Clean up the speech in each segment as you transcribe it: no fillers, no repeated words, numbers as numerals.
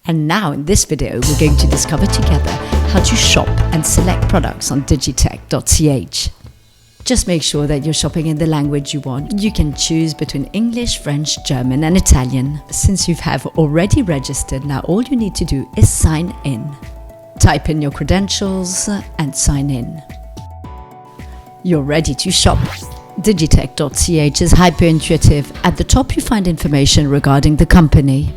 And now in this video we're going to discover together how to shop and select products on digitec.ch. Just make sure that you're shopping in the language you want. You can choose between English, French, German and Italian. Since you have already registered, now all you need to do is sign in. Type in your credentials and sign in. You're ready to shop. Digitec.ch is hyper-intuitive. At the top you find information regarding the company.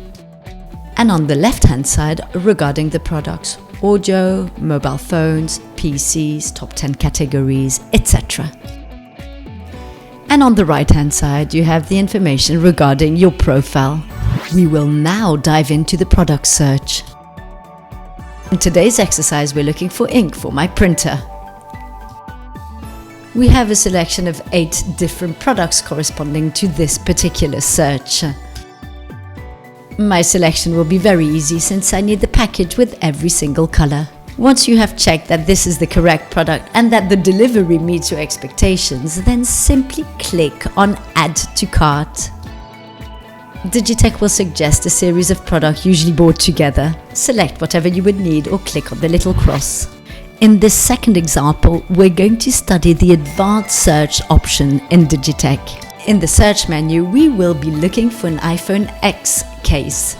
And on the left-hand side, regarding the products, audio, mobile phones, PCs, top 10 categories, etc. And on the right-hand side, you have the information regarding your profile. We will now dive into the product search. In today's exercise, we're looking for ink for my printer. We have a selection of 8 different products corresponding to this particular search. My selection will be very easy since I need the package with every single color. Once you have checked that this is the correct product and that the delivery meets your expectations, then simply click on Add to Cart. Digitec will suggest a series of products usually bought together. Select whatever you would need or click on the little cross. In this second example, we're going to study the advanced search option in Digitec. In the search menu, we will be looking for an iPhone X case.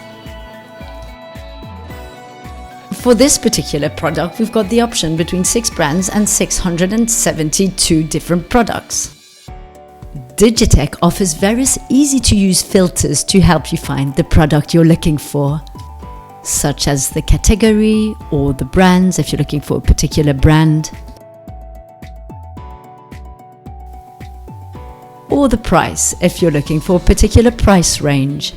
For this particular product, we've got the option between 6 brands and 672 different products. Digitec offers various easy-to-use filters to help you find the product you're looking for, such as the category or the brands if you're looking for a particular brand, or the price if you're looking for a particular price range.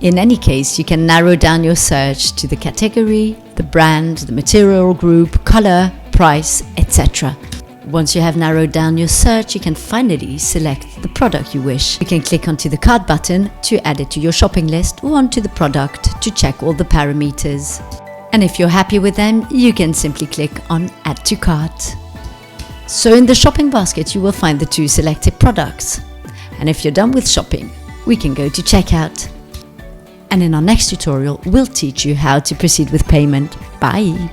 In any case, you can narrow down your search to the category, the brand, the material group, color, price, etc. Once you have narrowed down your search, you can finally select the product you wish. You can click onto the cart button to add it to your shopping list or onto the product to check all the parameters. And if you're happy with them, you can simply click on Add to Cart. So in the shopping basket, you will find the 2 selected products. And if you're done with shopping, we can go to checkout. And in our next tutorial, we'll teach you how to proceed with payment. Bye!